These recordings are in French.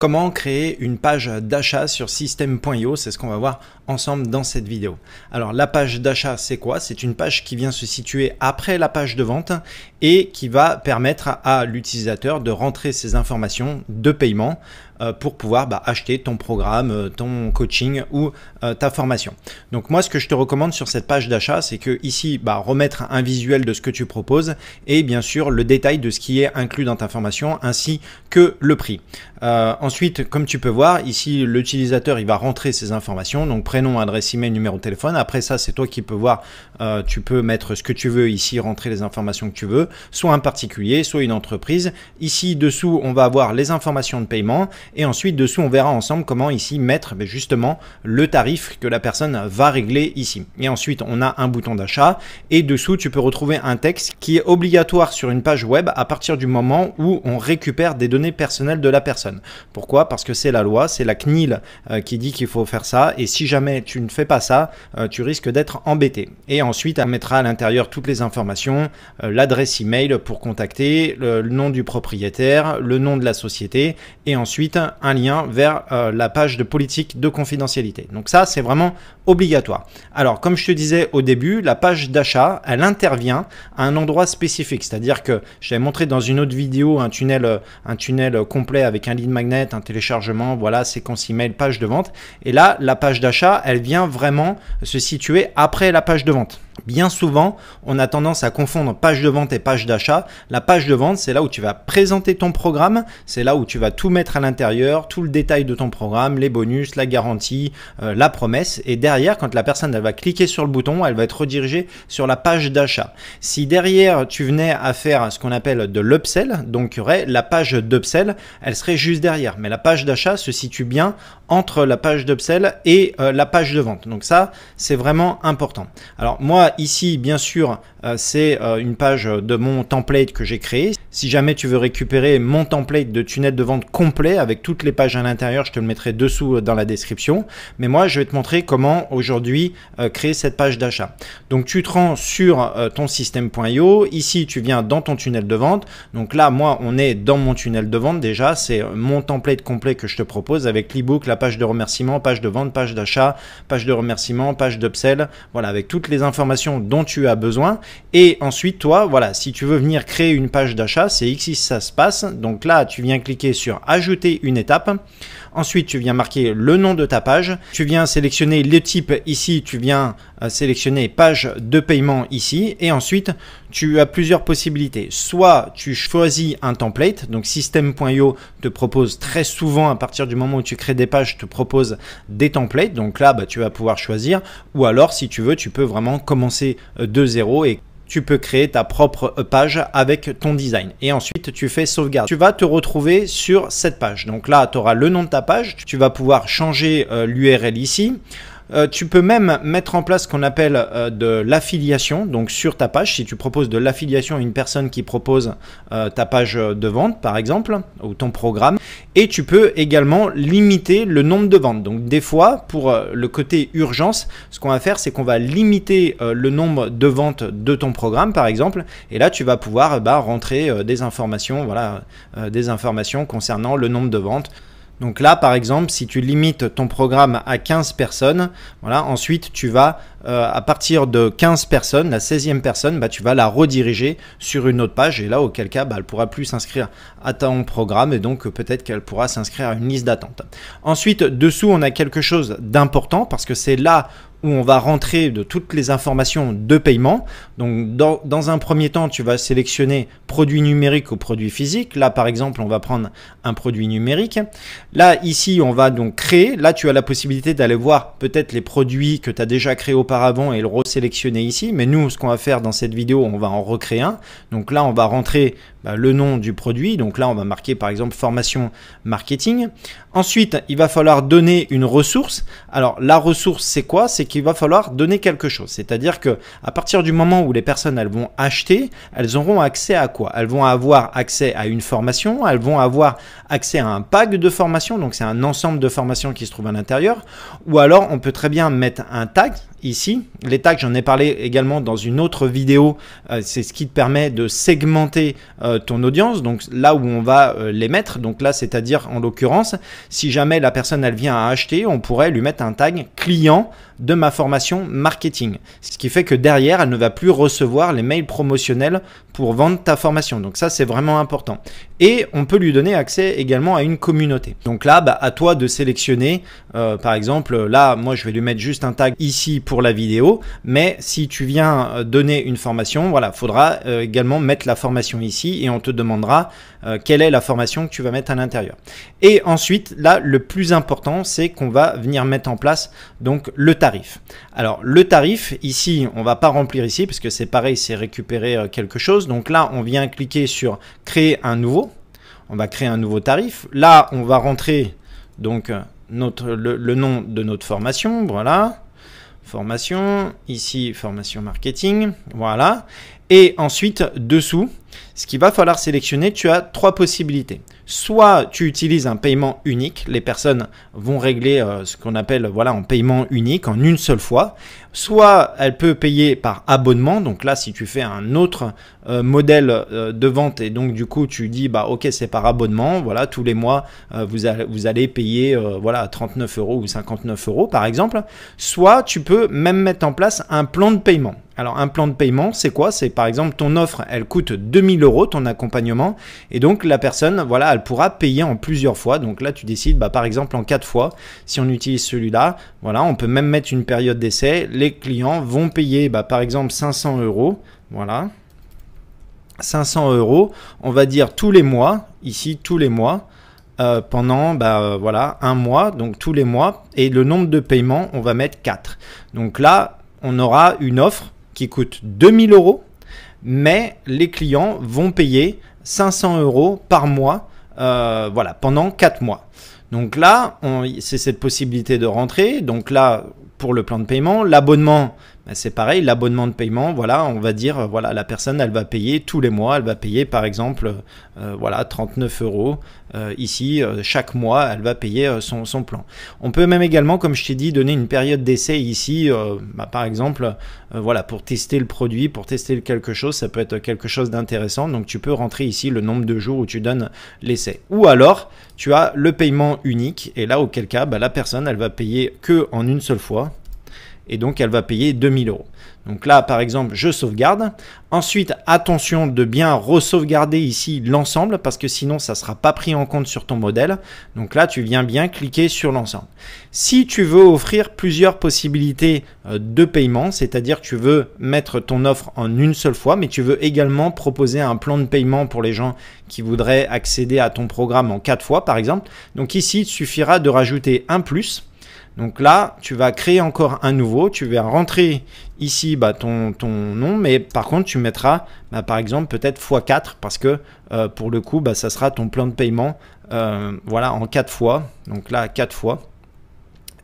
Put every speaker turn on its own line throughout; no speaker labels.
Comment créer une page d'achat sur Systeme.io, c'est ce qu'on va voir ensemble dans cette vidéo. Alors la page d'achat, c'est quoi? C'est une page qui vient se situer après la page de vente et qui va permettre à l'utilisateur de rentrer ses informations de paiement pour pouvoir acheter ton programme, ton coaching ou ta formation. Donc moi, ce que je te recommande sur cette page d'achat, c'est que ici, remettre un visuel de ce que tu proposes et bien sûr le détail de ce qui est inclus dans ta formation ainsi que le prix. Ensuite, comme tu peux voir, ici l'utilisateur il va rentrer ses informations, donc prénom, adresse email, numéro de téléphone. Après ça, c'est toi qui peux voir, tu peux mettre ce que tu veux ici, rentrer les informations que tu veux, soit un particulier, soit une entreprise. Ici dessous, on va avoir les informations de paiement et ensuite dessous, on verra ensemble comment ici mettre justement le tarif que la personne va régler ici. Et ensuite, on a un bouton d'achat et dessous, tu peux retrouver un texte qui est obligatoire sur une page web à partir du moment où on récupère des données personnelles de la personne. Pourquoi? Parce que c'est la loi, c'est la CNIL qui dit qu'il faut faire ça et si jamais tu ne fais pas ça, tu risques d'être embêté. Et ensuite, on mettra à l'intérieur toutes les informations, l'adresse email pour contacter, le nom du propriétaire, le nom de la société et ensuite un lien vers la page de politique de confidentialité. Donc ça, c'est vraiment obligatoire. Alors, comme je te disais au début, la page d'achat, elle intervient à un endroit spécifique, c'est-à-dire que je t'avais montré dans une autre vidéo un tunnel complet avec un lead magnet, un téléchargement, voilà, séquence email, page de vente. Et là, la page d'achat, elle vient vraiment se situer après la page de vente. Bien souvent, on a tendance à confondre page de vente et page d'achat. La page de vente, c'est là où tu vas présenter ton programme, c'est là où tu vas tout mettre à l'intérieur, tout le détail de ton programme, les bonus, la garantie, la promesse. Et derrière, quand la personne elle va cliquer sur le bouton, elle va être redirigée sur la page d'achat. Si derrière, tu venais à faire ce qu'on appelle de l'upsell, donc il y aurait la page d'upsell, elle serait juste derrière. Mais la page d'achat se situe bien entre la page d'upsell et la page de vente. Donc ça, c'est vraiment important. Alors moi, ici, bien sûr, c'est une page de mon template que j'ai créé. Si jamais tu veux récupérer mon template de tunnel de vente complet avec toutes les pages à l'intérieur, je te le mettrai dessous dans la description. Mais moi, je vais te montrer comment aujourd'hui créer cette page d'achat. Donc, tu te rends sur ton Systeme.io. Ici, tu viens dans ton tunnel de vente. Donc là, moi, on est dans mon tunnel de vente déjà. C'est mon template complet que je te propose avec l'ebook, la page de remerciement, page de vente, page d'achat, page de remerciement, page d'upsell. Voilà, avec toutes les informations dont tu as besoin. Et ensuite, toi, voilà, si tu veux venir créer une page d'achat, c'est ici ça se passe. Donc là, tu viens cliquer sur ajouter une étape. Ensuite, tu viens marquer le nom de ta page. Tu viens sélectionner le type ici. Tu viens sélectionner page de paiement ici. Et ensuite, tu as plusieurs possibilités. Soit tu choisis un template. Donc, Systeme.io te propose très souvent, à partir du moment où tu crées des pages, te propose des templates. Donc là, tu vas pouvoir choisir. Ou alors, si tu veux, tu peux vraiment commencer de zéro et tu peux créer ta propre page avec ton design. Et ensuite, tu fais sauvegarde. Tu vas te retrouver sur cette page. Donc là, tu auras le nom de ta page. Tu vas pouvoir changer l'URL ici. Tu peux même mettre en place ce qu'on appelle de l'affiliation, donc sur ta page, si tu proposes de l'affiliation à une personne qui propose ta page de vente par exemple, ou ton programme, et tu peux également limiter le nombre de ventes. Donc des fois, pour le côté urgence, ce qu'on va faire, c'est qu'on va limiter le nombre de ventes de ton programme par exemple, et là tu vas pouvoir rentrer des informations, voilà, des informations concernant le nombre de ventes. Donc là, par exemple, si tu limites ton programme à 15 personnes, voilà, ensuite tu vas, à partir de 15 personnes, la 16e personne, tu vas la rediriger sur une autre page et là, auquel cas, elle ne pourra plus s'inscrire à ton programme et donc peut-être qu'elle pourra s'inscrire à une liste d'attente. Ensuite, dessous, on a quelque chose d'important parce que c'est là où on va rentrer de toutes les informations de paiement. Donc, dans un premier temps, tu vas sélectionner produit numérique ou produit physique. Là, par exemple, on va prendre un produit numérique. Là, ici, on va donc créer. Là, tu as la possibilité d'aller voir peut-être les produits que tu as déjà créés auparavant et le resélectionner ici. Mais nous, ce qu'on va faire dans cette vidéo, on va en recréer un. Donc là, on va rentrer le nom du produit. Donc là, on va marquer par exemple formation marketing. Ensuite, il va falloir donner une ressource. Alors, la ressource, c'est quoi? C'est qu'il va falloir donner quelque chose. C'est-à-dire que à partir du moment où les personnes elles vont acheter, elles auront accès à quoi? Elles vont avoir accès à une formation, elles vont avoir accès à un pack de formation. Donc, c'est un ensemble de formations qui se trouve à l'intérieur. Ou alors, on peut très bien mettre un tag ici. Les tags, j'en ai parlé également dans une autre vidéo. C'est ce qui te permet de segmenter ton audience. Donc là où on va les mettre. Donc là, c'est-à-dire en l'occurrence, si jamais la personne elle vient à acheter, on pourrait lui mettre un tag client de ma formation marketing. Ce qui fait que derrière, elle ne va plus recevoir les mails promotionnels pour vendre ta formation. Donc ça, c'est vraiment important. Et on peut lui donner accès également à une communauté. Donc là, à toi de sélectionner. Par exemple, là, moi, je vais lui mettre juste un tag ici pour la vidéo. Mais si tu viens donner une formation, voilà, faudra également mettre la formation ici et on te demandera quelle est la formation que tu vas mettre à l'intérieur. Et ensuite, là, le plus important, c'est qu'on va venir mettre en place donc le tarif. Alors, le tarif, ici, on va pas remplir ici parce que c'est pareil, c'est récupérer quelque chose. Donc là, on vient cliquer sur créer un nouveau. On va créer un nouveau tarif. Là, on va rentrer donc le nom de notre formation. Voilà. Formation. Ici, formation marketing. Voilà. Et ensuite, dessous, ce qu'il va falloir sélectionner, tu as trois possibilités. Soit tu utilises un paiement unique, les personnes vont régler ce qu'on appelle voilà, en paiement unique, en une seule fois. Soit elle peut payer par abonnement, donc là si tu fais un autre modèle de vente et donc du coup tu dis bah ok c'est par abonnement, voilà tous les mois vous allez payer voilà 39 € ou 59 € par exemple. Soit tu peux même mettre en place un plan de paiement. Alors un plan de paiement c'est quoi? C'est par exemple ton offre elle coûte 2000 € ton accompagnement et donc la personne voilà elle pourra payer en plusieurs fois. Donc là tu décides bah, par exemple en 4 fois si on utilise celui-là, voilà on peut même mettre une période d'essai. Les clients vont payer bah, par exemple 500 €, voilà 500 €, on va dire tous les mois, ici tous les mois, pendant voilà un mois, donc tous les mois, et le nombre de paiements on va mettre 4. Donc là on aura une offre qui coûte 2000 €, mais les clients vont payer 500 € par mois, voilà pendant 4 mois. Donc là c'est cette possibilité de rentrer. Donc là pour le plan de paiement, l'abonnement, c'est pareil, l'abonnement de paiement, voilà, on va dire, voilà, la personne, elle va payer tous les mois, elle va payer par exemple, voilà, 39 € ici, chaque mois, elle va payer son plan. On peut même également, comme je t'ai dit, donner une période d'essai ici, par exemple, voilà, pour tester le produit, pour tester quelque chose, ça peut être quelque chose d'intéressant, donc tu peux rentrer ici le nombre de jours où tu donnes l'essai. Ou alors, tu as le paiement unique, et là, auquel cas, la personne, elle va payer que en une seule fois, et donc elle va payer 2000 €. Donc là par exemple je sauvegarde. Ensuite attention de bien re-sauvegarder ici l'ensemble parce que sinon ça ne sera pas pris en compte sur ton modèle. Donc là tu viens bien cliquer sur l'ensemble. Si tu veux offrir plusieurs possibilités de paiement, c'est-à-dire que tu veux mettre ton offre en une seule fois, mais tu veux également proposer un plan de paiement pour les gens qui voudraient accéder à ton programme en 4 fois par exemple. Donc ici il suffira de rajouter un plus. Donc là, tu vas créer encore un nouveau, tu vas rentrer ici ton nom, mais par contre, tu mettras par exemple peut-être x4 parce que pour le coup, ça sera ton plan de paiement voilà, en 4 fois. Donc là, 4 fois.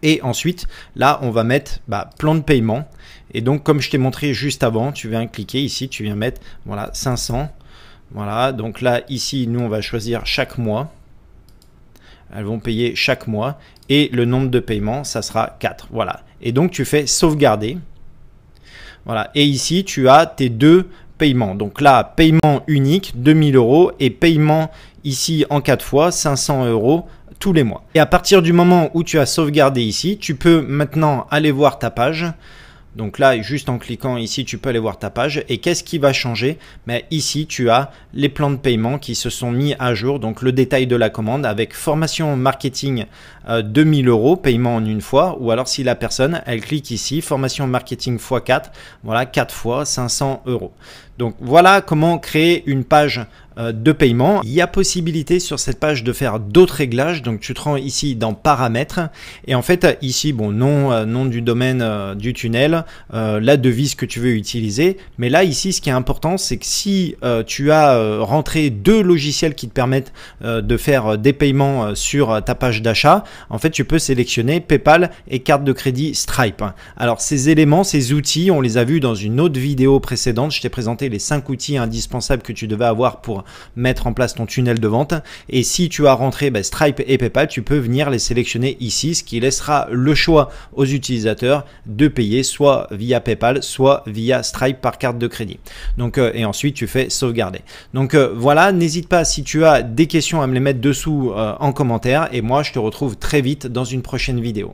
Et ensuite, là, on va mettre plan de paiement. Et donc, comme je t'ai montré juste avant, tu viens cliquer ici, tu viens mettre voilà, 500. Voilà, donc là, ici, nous, on va choisir chaque mois. Elles vont payer chaque mois et le nombre de paiements, ça sera 4. Voilà. Et donc, tu fais sauvegarder. Voilà. Et ici, tu as tes deux paiements. Donc là, paiement unique, 2000 € et paiement ici en 4 fois, 500 € tous les mois. Et à partir du moment où tu as sauvegardé ici, tu peux maintenant aller voir ta page. Donc là, juste en cliquant ici, tu peux aller voir ta page. Et qu'est-ce qui va changer? Mais ici, tu as les plans de paiement qui se sont mis à jour. Donc le détail de la commande avec formation marketing 2000 €, paiement en une fois. Ou alors si la personne, elle clique ici, formation marketing x4, voilà 4 fois 500 €. Donc voilà comment créer une page de paiement. Il y a possibilité sur cette page de faire d'autres réglages. Donc tu te rends ici dans paramètres et en fait ici bon nom du domaine du tunnel, la devise que tu veux utiliser. Mais là ici ce qui est important c'est que si tu as rentré deux logiciels qui te permettent de faire des paiements sur ta page d'achat, en fait tu peux sélectionner PayPal et carte de crédit Stripe. Alors ces éléments, ces outils, on les a vus dans une autre vidéo précédente. Je t'ai présenté présenté les 5 outils indispensables que tu devais avoir pour mettre en place ton tunnel de vente. Et si tu as rentré Stripe et PayPal, tu peux venir les sélectionner ici, ce qui laissera le choix aux utilisateurs de payer soit via PayPal, soit via Stripe par carte de crédit. Donc, et ensuite, tu fais sauvegarder. Donc voilà, n'hésite pas si tu as des questions à me les mettre dessous en commentaire et moi, je te retrouve très vite dans une prochaine vidéo.